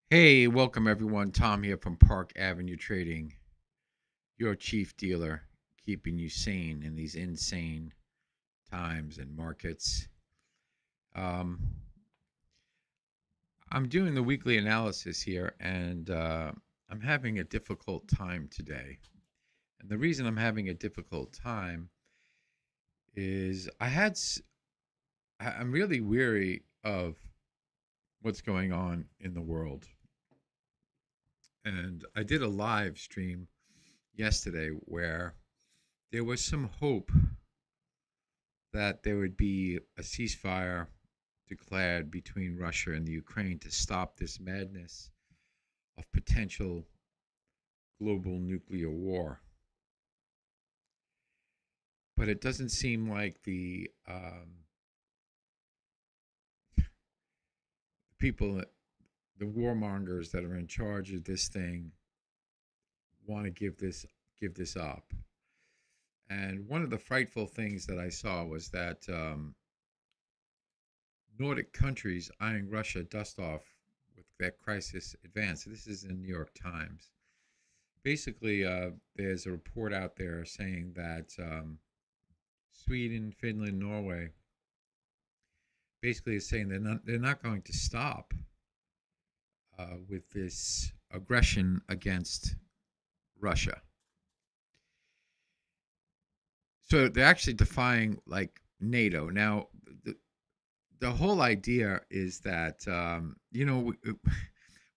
Hey, welcome everyone. Tom here from Park Avenue Trading, your chief dealer, keeping you sane in these insane times and markets. Um, I'm doing the weekly analysis here, and I'm having a difficult time today. And the reason I'm having a difficult time is I'm really weary of what's going on in the world. And I did a live stream yesterday where there was some hope that there would be a ceasefire declared between Russia and the Ukraine to stop this madness of potential global nuclear war. But it doesn't seem like the people, the warmongers that are in charge of this thing, want to give this up. And one of the frightful things that I saw was that Nordic countries eyeing Russia dust off with that crisis advance. This is in New York Times. Basically, there's a report out there saying that Sweden, Finland, Norway basically is saying they're not going to stop with this aggression against Russia. So they're actually defying like NATO. Now, the whole idea is that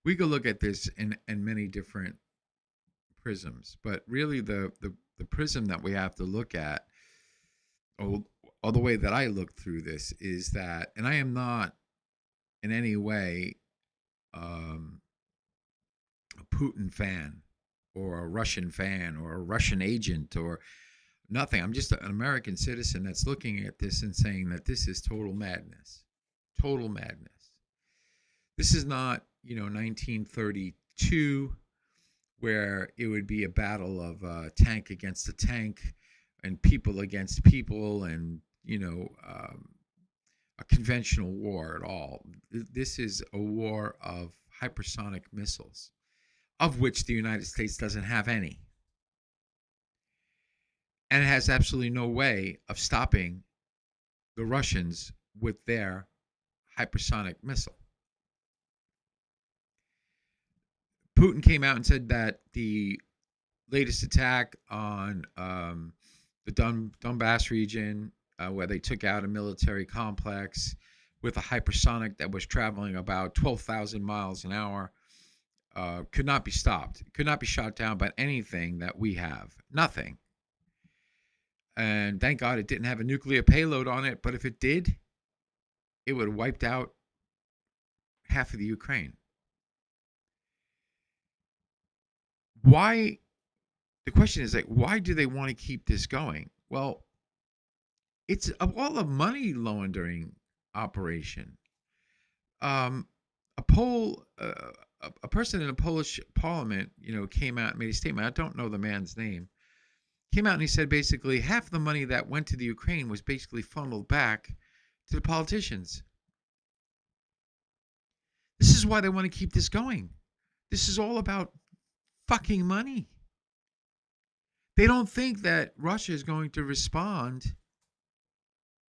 we could look at this in many different prisms, but really the prism that we have to look at, or the way that I look through this, is that, and I am not in any way a Putin fan or a Russian fan or a Russian agent or nothing. I'm just an American citizen that's looking at this and saying that this is total madness. Total madness. This is not, 1932, where it would be a battle of tank against a tank and people against people and, a conventional war at all. This is a war of hypersonic missiles, of which the United States doesn't have any. And it has absolutely no way of stopping the Russians with their hypersonic missile. Putin came out and said that the latest attack on the Donbass region, where they took out a military complex with a hypersonic that was traveling about 12,000 miles an hour, could not be stopped. It could not be shot down by anything that we have. Nothing. And thank God it didn't have a nuclear payload on it. But if it did, it would have wiped out half of the Ukraine. Why? The question is, like, why do they want to keep this going? Well, it's all a money laundering operation. A person in a Polish parliament, came out and made a statement. I don't know the man's name. Came out and he said basically half the money that went to the Ukraine was basically funneled back to the politicians. This is why they want to keep this going. This is all about fucking money. They don't think that Russia is going to respond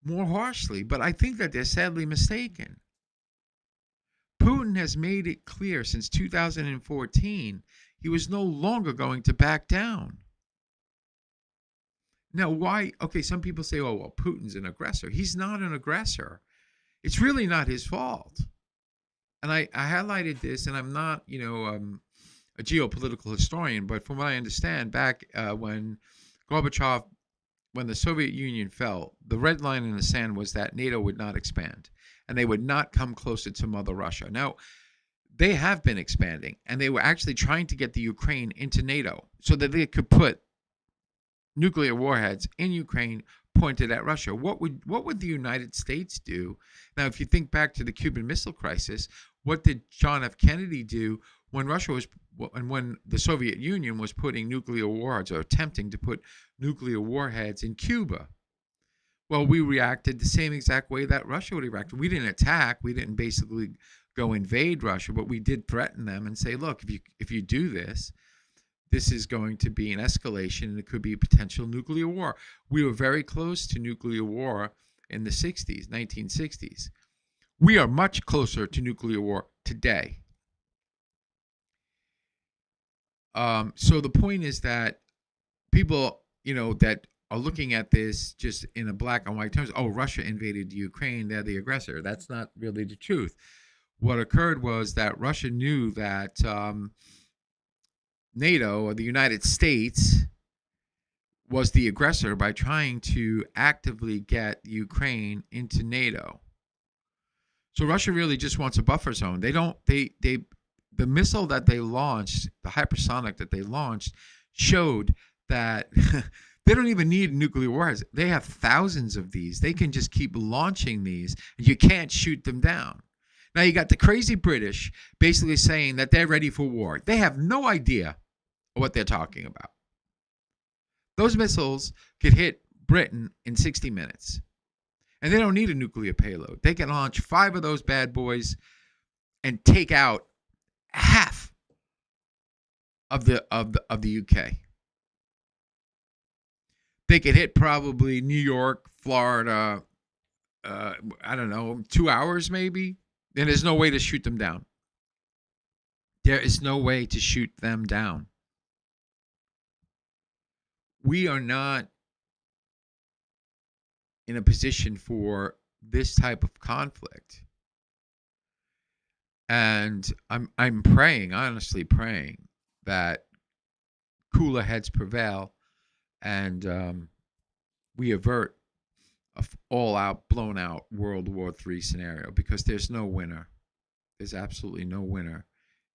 more harshly, but I think that they're sadly mistaken. Putin has made it clear since 2014 he was no longer going to back down. Now, why? Okay, some people say, oh, well, Putin's an aggressor. He's not an aggressor. It's really not his fault. And I highlighted this, and I'm not, a geopolitical historian, but from what I understand, back when Gorbachev, when the Soviet Union fell, the red line in the sand was that NATO would not expand, and they would not come closer to Mother Russia. Now, they have been expanding, and they were actually trying to get the Ukraine into NATO so that they could put nuclear warheads in Ukraine pointed at Russia. What would the United States do? Now, if you think back to the Cuban Missile Crisis, what did John F. Kennedy do when when the Soviet Union was putting nuclear warheads or attempting to put nuclear warheads in Cuba? Well, we reacted the same exact way that Russia would react. We didn't attack. We didn't basically go invade Russia, but we did threaten them and say, look, if you do this, this is going to be an escalation and it could be a potential nuclear war. We were very close to nuclear war in the 60s, 1960s. We are much closer to nuclear war today. So the point is that people, that are looking at this just in a black and white terms, oh, Russia invaded Ukraine, they're the aggressor. That's not really the truth. What occurred was that Russia knew that NATO, or the United States, was the aggressor by trying to actively get Ukraine into NATO. So Russia really just wants a buffer zone. The missile that they launched, the hypersonic that they launched, showed that they don't even need nuclear warheads. They have thousands of these. They can just keep launching these, and you can't shoot them down. Now you got the crazy British basically saying that they're ready for war. They have no idea what they're talking about. Those missiles could hit Britain in 60 minutes. And they don't need a nuclear payload. They can launch 5 of those bad boys and take out half of the UK. They could hit probably New York, Florida, I don't know, 2 hours maybe. And there's no way to shoot them down. There is no way to shoot them down. We are not in a position for this type of conflict. And I'm praying, honestly praying, that cooler heads prevail and we avert an all-out, blown-out World War III scenario, because there's no winner. There's absolutely no winner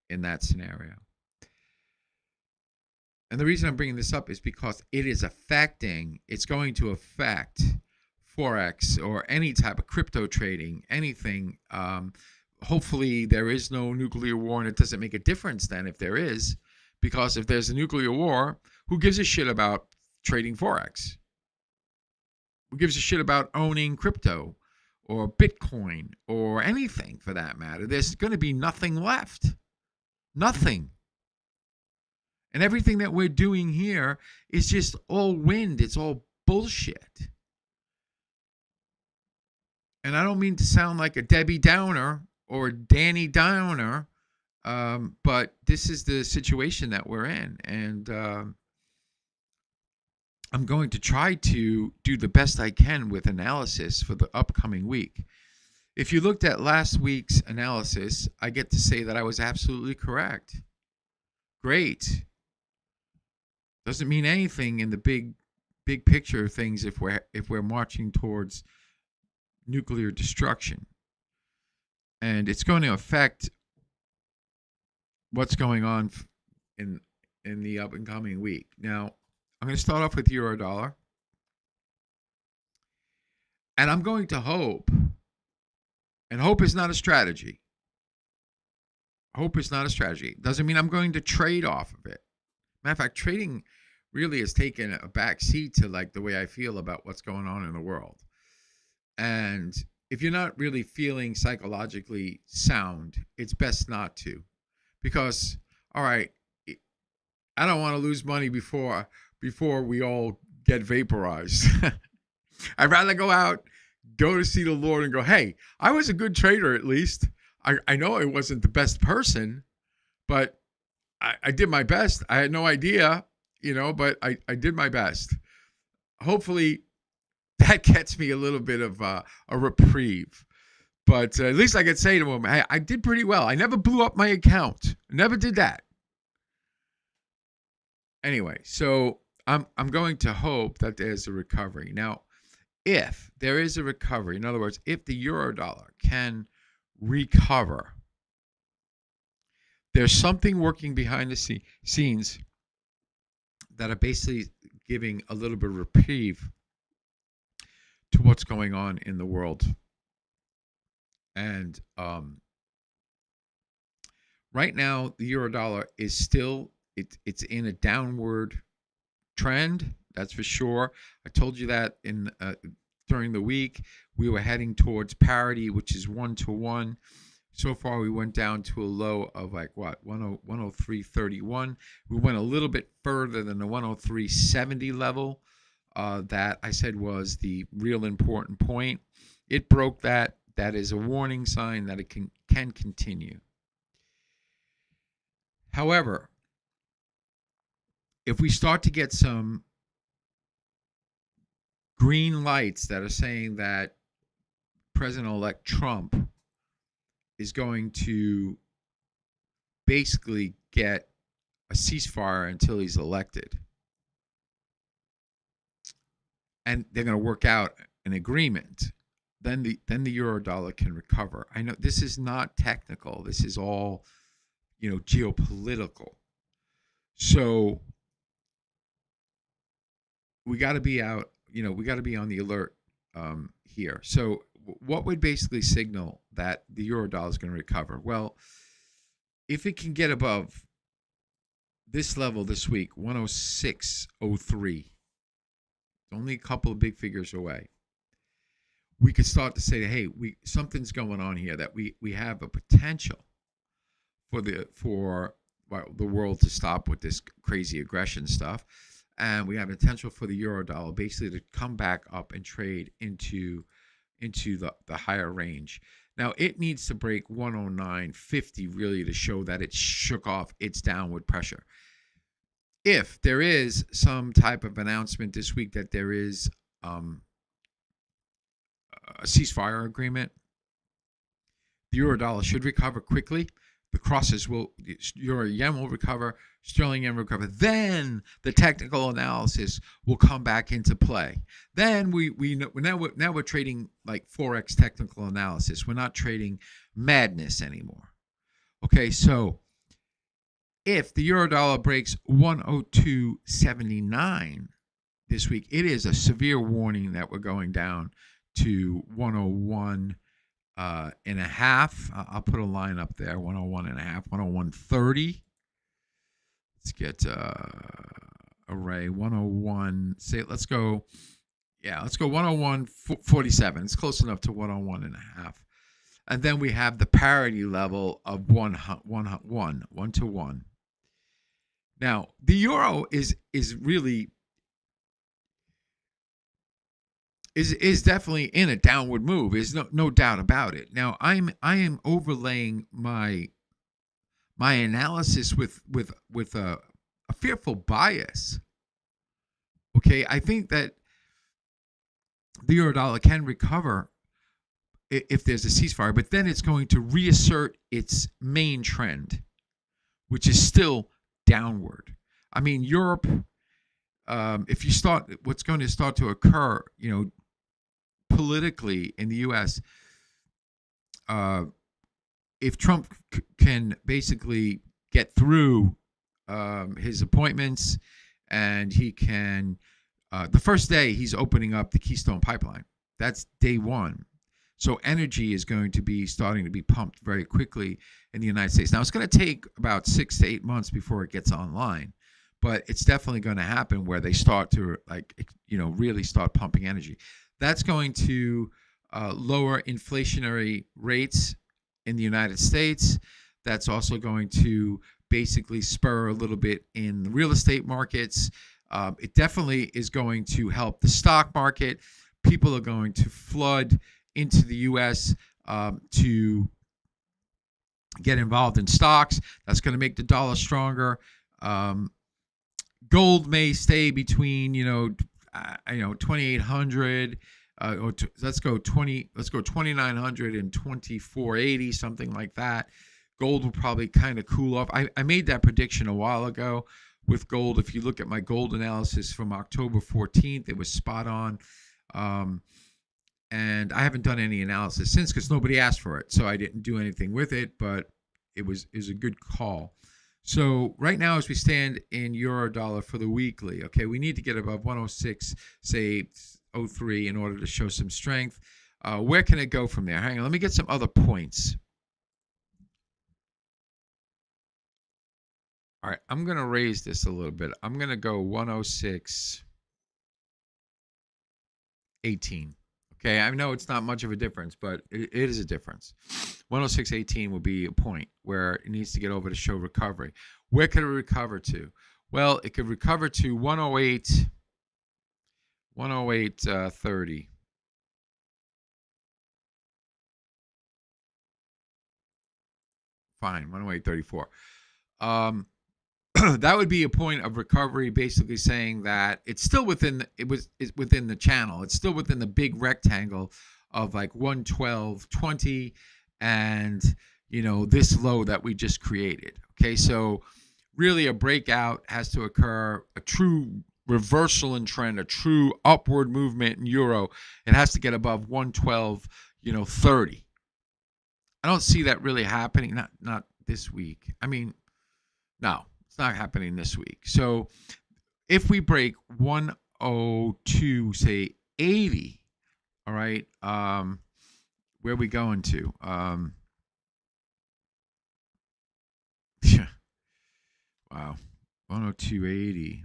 in that scenario. And the reason I'm bringing this up is because it's going to affect Forex or any type of crypto trading, anything. Hopefully there is no nuclear war, and it doesn't make a difference then if there is, because if there's a nuclear war, who gives a shit about trading Forex? Who gives a shit about owning crypto or Bitcoin or anything for that matter? There's going to be nothing left. Nothing. And everything that we're doing here is just all wind. It's all bullshit. And I don't mean to sound like a Debbie Downer or Danny Downer, but this is the situation that we're in. And I'm going to try to do the best I can with analysis for the upcoming week. If you looked at last week's analysis, I get to say that I was absolutely correct. Great. Doesn't mean anything in the big picture of things if we're marching towards nuclear destruction. And it's going to affect what's going on in the up and coming week. Now, I'm going to start off with euro dollar. And I'm going to hope, and hope is not a strategy. Hope is not a strategy. Doesn't mean I'm going to trade off of it. Matter of fact, trading really has taken a back seat to like the way I feel about what's going on in the world. And if you're not really feeling psychologically sound, it's best not to. Because, all right, I don't want to lose money before we all get vaporized. I'd rather go out, go to see the Lord and go, hey, I was a good trader at least. I know I wasn't the best person, but I did my best. I had no idea, but I did my best. Hopefully that gets me a little bit of a reprieve. But at least I could say to him, hey, I did pretty well. I never blew up my account. Never did that. Anyway, so I'm going to hope that there's a recovery. Now, if there is a recovery, in other words, if the euro dollar can recover, there's something working behind the scenes that are basically giving a little bit of reprieve to what's going on in the world. And right now, the euro dollar is still, it's in a downward trend, that's for sure. I told you that during the week. We were heading towards parity, which is 1-to-1. So far, we went down to a low of like what, 103.31. We went a little bit further than the 103.70 level. That I said was the real important point. It broke that. That is a warning sign that it can continue. However, if we start to get some green lights that are saying that President-elect Trump is going to basically get a ceasefire until he's elected, and they're going to work out an agreement, then the euro dollar can recover. I know this is not technical. This is all, geopolitical. So we got to be out. We got to be on the alert here. So what would basically signal that the euro dollar is going to recover? Well, if it can get above this level this week, 106.03, only a couple of big figures away, we could start to say, hey, something's going on here, that we have a potential for the world to stop with this crazy aggression stuff, and we have potential for the euro dollar basically to come back up and trade into the higher range. Now it needs to break 109.50 really to show that it shook off its downward pressure. If there is some type of announcement this week that there is a ceasefire agreement, the euro dollar should recover quickly. The crosses euro yen will recover, sterling yen will recover. Then the technical analysis will come back into play. Then now we're trading like Forex technical analysis. We're not trading madness anymore. Okay, so if the euro dollar breaks 102.79 this week, it is a severe warning that we're going down to 101 and a half. I'll put a line up there, 101 and a half, 101.30. Let's get array 101. Let's go 101.47. It's close enough to 101 and a half. And then we have the parity level of 1 to 1. Now, the euro is really is definitely in a downward move. There's no doubt about it. Now, I am overlaying my analysis with a fearful bias. Okay, I think that the euro dollar can recover if there's a ceasefire, but then it's going to reassert its main trend, which is still downward. I mean, Europe, what's going to start to occur, politically in the U.S., if Trump can basically get through his appointments, and he can, the first day he's opening up the Keystone Pipeline. That's day one. So energy is going to be starting to be pumped very quickly in the United States. Now, it's going to take about 6 to 8 months before it gets online, but it's definitely going to happen where they start to really start pumping energy. That's going to lower inflationary rates in the United States. That's also going to basically spur a little bit in the real estate markets. It definitely is going to help the stock market. People are going to flood into the U.S. To get involved in stocks. That's going to make the dollar stronger. Gold may stay between 2,800. Let's go 2,900 and 2,480, something like that. Gold will probably kind of cool off. I made that prediction a while ago with gold. If you look at my gold analysis from October 14th, it was spot on. And I haven't done any analysis since because nobody asked for it, so I didn't do anything with it. But it was a good call. So right now, as we stand in euro dollar for the weekly, okay, we need to get above 106, say 03, in order to show some strength. Where can it go from there? Hang on, let me get some other points. All right, I'm going to raise this a little bit. I'm going to go 106.18. Okay, I know it's not much of a difference, but it is a difference. 106.18 will be a point where it needs to get over to show recovery. Where could it recover to? Well, it could recover to 108.30. Fine, 108.34. That would be a point of recovery, basically saying that it's still within it's within the channel. It's still within the big rectangle of like 112.20 and this low that we just created. Okay, so really a breakout has to occur, a true reversal in trend, a true upward movement in euro. It has to get above 112.30. I don't see that really happening. Not this week. I mean, no. It's not happening this week. So if we break 102, say 80, all right, where are we going to? Wow, 102.80.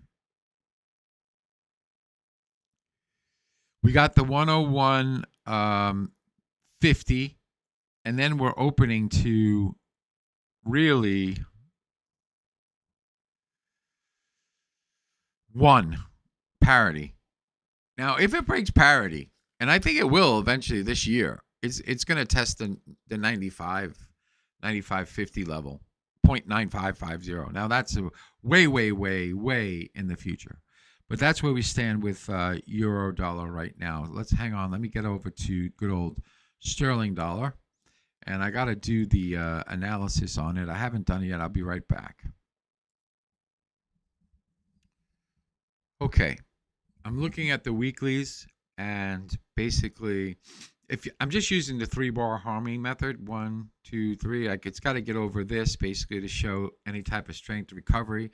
We got the 101.50, and then we're opening to really parity. Now, if it breaks parity, and I think it will eventually this year, it's going to test the 95.50 level, 0.9550. Now, that's way in the future. But that's where we stand with euro dollar right now. Let's hang on. Let me get over to good old sterling dollar. And I got to do the analysis on it. I haven't done it yet. I'll be right back. Okay, I'm looking at the weeklies, and basically, if I'm just using the 3-bar harming method, 1, 2, 3, like it's got to get over this basically to show any type of strength recovery.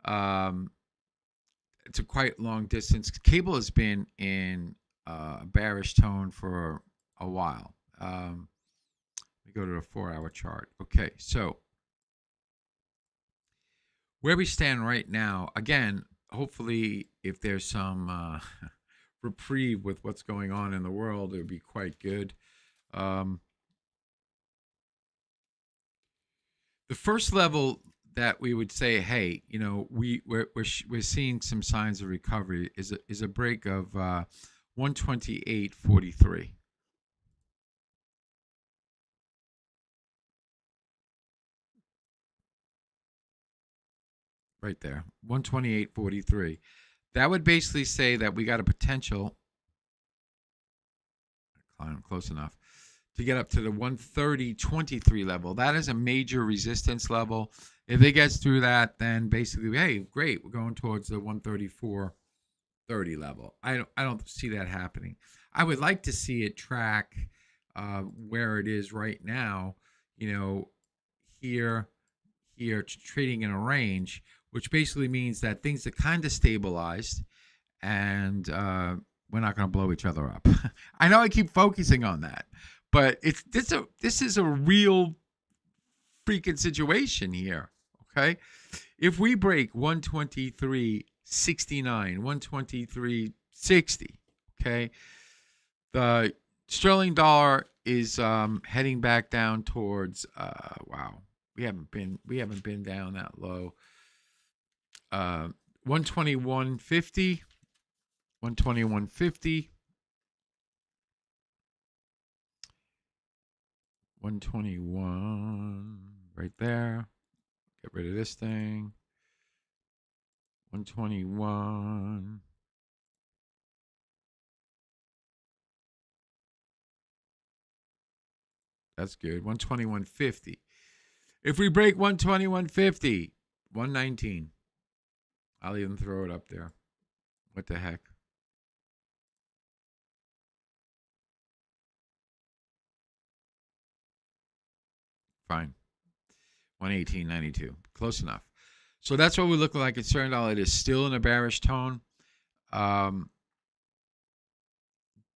It's a quite long distance. Cable has been in a bearish tone for a while. Let me go to the 4-hour chart. Okay, so where we stand right now, again, hopefully if there's some reprieve with what's going on in the world, it would be quite good. The first level that we would say, hey, we're seeing some signs of recovery is a break of 128.43. Right there, 128.43. That would basically say that we got a potential, close enough, to get up to the 130.23 level. That is a major resistance level. If it gets through that, then basically, hey, great, we're going towards the 134.30 level. I don't see that happening. I would like to see it track where it is right now. Here, trading in a range, which basically means that things are kind of stabilized, and we're not going to blow each other up. I know I keep focusing on that, but this is a real freaking situation here. Okay, if we break 123.69, 123.60, okay, the sterling dollar is heading back down towards wow. We haven't been down that low. 121.50, 121.50, 121 right there. Get rid of this thing. 121. That's good. 121.50. If we break 121.50, 119. I'll even throw it up there. What the heck? Fine. 118.92. Close enough. So that's what we look like at sterling dollar. It is still in a bearish tone. Got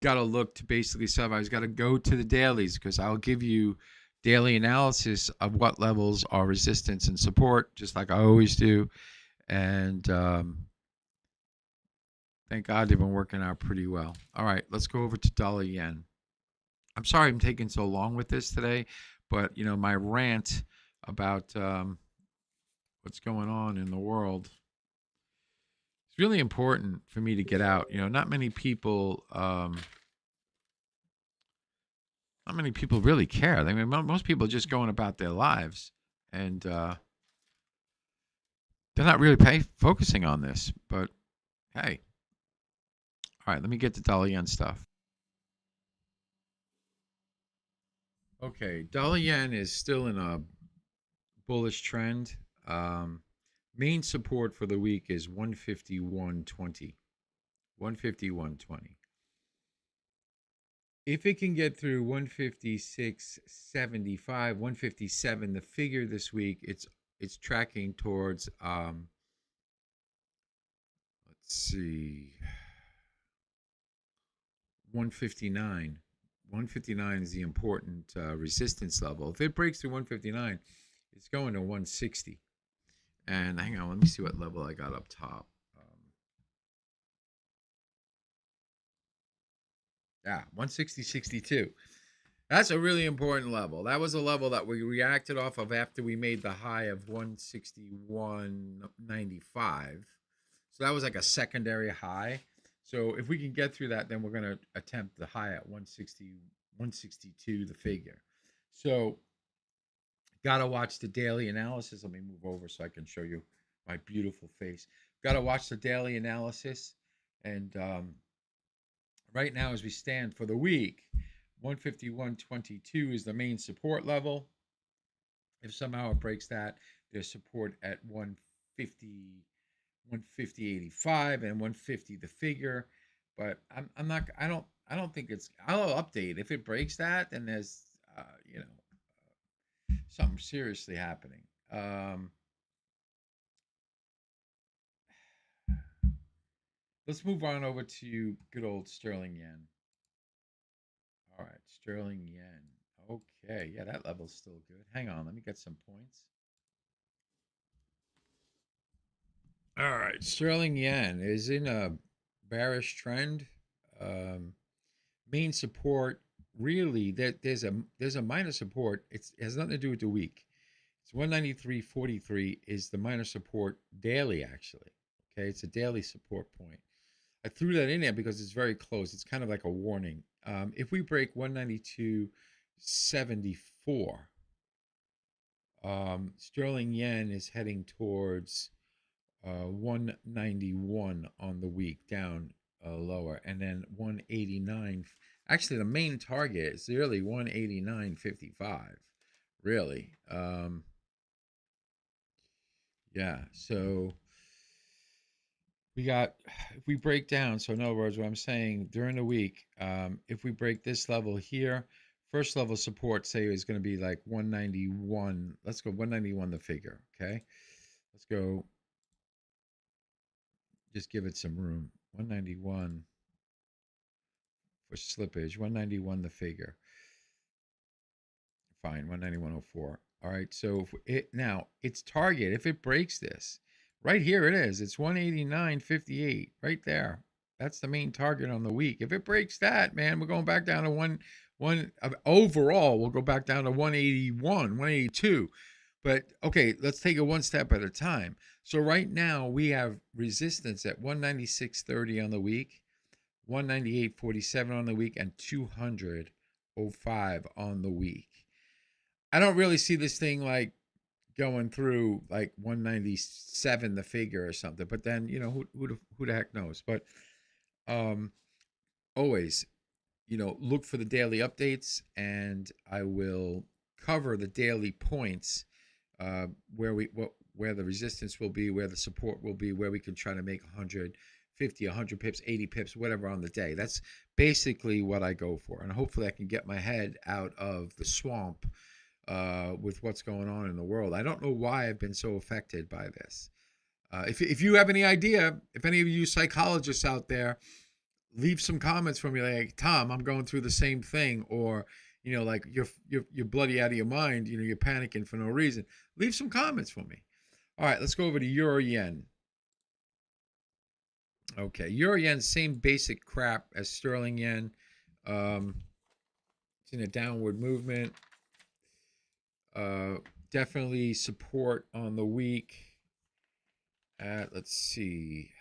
to look to basically sell. I've got to go to the dailies because I'll give you daily analysis of what levels are resistance and support, just like I always do. And Thank God they've been working out pretty well. All right, let's go over to dollar yen. I'm sorry I'm taking so long with this today, but my rant about what's going on in the world, it's really important for me to get out. Not many people really care. I mean, most people are just going about their lives, and they're not really focusing on this. But hey, all right, let me get to dollar yen stuff. Okay, dollar yen is still in a bullish trend. Main support for the week is 151.20. 151.20. If it can get through 156.75, 157, the figure this week, it's tracking towards let's see, 159. 159 is the important resistance level. If it breaks through 159, it's going to 160. And hang on, let me see what level I got up top. Yeah, 160.62. That's a really important level. That was a level that we reacted off of after we made the high of 161.95. So that was like a secondary high. So if we can get through that, then we're going to attempt the high at 160, 162, the figure. So got to watch the daily analysis. Let me move over so I can show you my beautiful face. Got to watch the daily analysis. And right now, as we stand for the week, 151.22 is the main support level. If somehow it breaks that, there's support at 150.85 and 150 the figure. But I'm not. I don't think it's. I'll update if it breaks that. Then there's something seriously happening. Let's move on over to good old sterling yen. All right, sterling yen. Okay, yeah, that level's still good. Hang on, let me get some points. All right, sterling yen is in a bearish trend. Main support, really, there's a minor support. It has nothing to do with the week. It's 193.43 is the minor support daily, actually. Okay, it's a daily support point. I threw that in there because it's very close. It's kind of like a warning. If we break 192.74, sterling yen is heading towards 191 on the week, down lower, and then 189. Actually, the main target is really 189.55. Really, yeah. So we got, if we break down, so in other words, what I'm saying during the week, if we break this level here, first level support, say, is going to be like 191. Let's go 191 the figure. Okay, let's go. Just give it some room. 191 for slippage. 191 the figure. Fine. 191.04. All right. So now its target, if it breaks this, right here it is. It's 189.58 right there. That's the main target on the week. If it breaks that, man, we're going back down to one overall. We'll go back down to 181, 182. But okay, let's take it one step at a time. So right now we have resistance at 196.30 on the week, 198.47 on the week, and 200.05 on the week. I don't really see this thing like going through like 197 the figure or something. But then who the heck knows? But always look for the daily updates, and I will cover the daily points. Where the resistance will be, where the support will be, where we can try to make 150, 100 pips, 80 pips, whatever on the day. That's basically what I go for. And hopefully I can get my head out of the swamp with what's going on in the world. I don't know why I've been so affected by this. If you have any idea, if any of you psychologists out there, leave some comments for me like, Tom, I'm going through the same thing, or like you're bloody out of your mind, you're panicking for no reason. Leave some comments for me. All right, let's go over to Euro Yen. Okay, Euro yen, same basic crap as sterling yen. It's in a downward movement. Definitely support on the week at, let's see,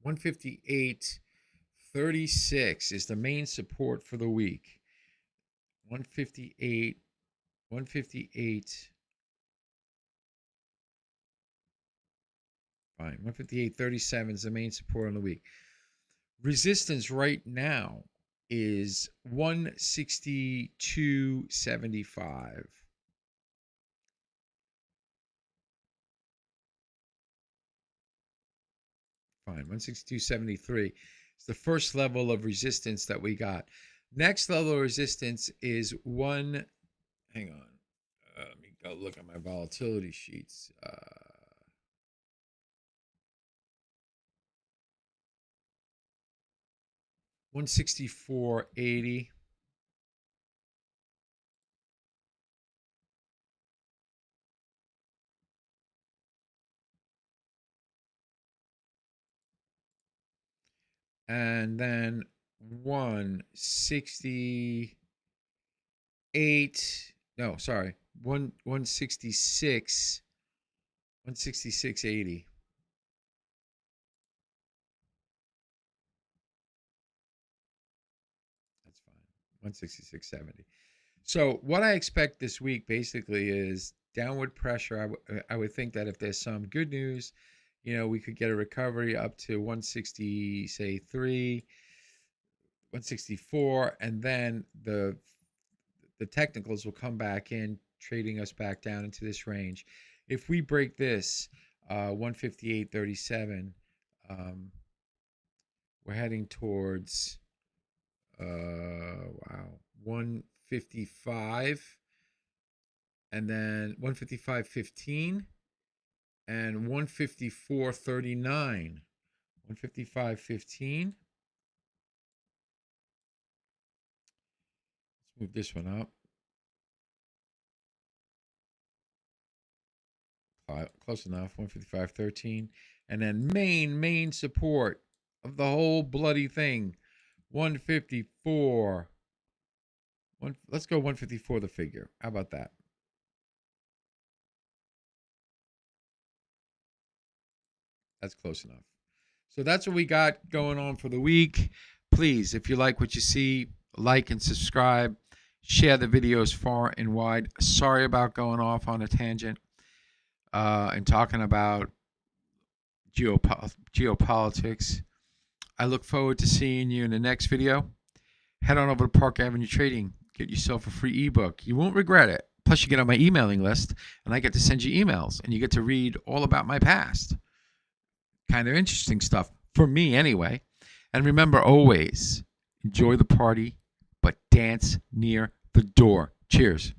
158.36 is the main support for the week. 158. Fine. 158.37 is the main support on the week. Resistance right now is 162.75. Fine. 162.73 is the first level of resistance that we got. Next level of resistance is hang on. Let me go look at my volatility sheets. 164.80. And then 168. No, sorry. 166. 166.80. That's fine. 166.70. So what I expect this week basically is downward pressure. I would think that if there's some good news, we could get a recovery up to 160, say 3, 164, and then the technicals will come back in, trading us back down into this range. If we break this 158.37, we're heading towards 155, and then 155.15 and 154.39. 155.15. Let's move this one up. Close enough. 155.13. And then main support of the whole bloody thing. 154. Let's go 154 the figure. How about that? That's close enough. So that's what we got going on for the week. Please, if you like what you see, like and subscribe. Share the videos far and wide. Sorry about going off on a tangent and talking about geopolitics. I look forward to seeing you in the next video. Head on over to Park Avenue Trading. Get yourself a free ebook. You won't regret it. Plus, you get on my emailing list, and I get to send you emails, and you get to read all about my past. Kind of interesting stuff, for me anyway. And remember, always enjoy the party, but dance near the door. Cheers.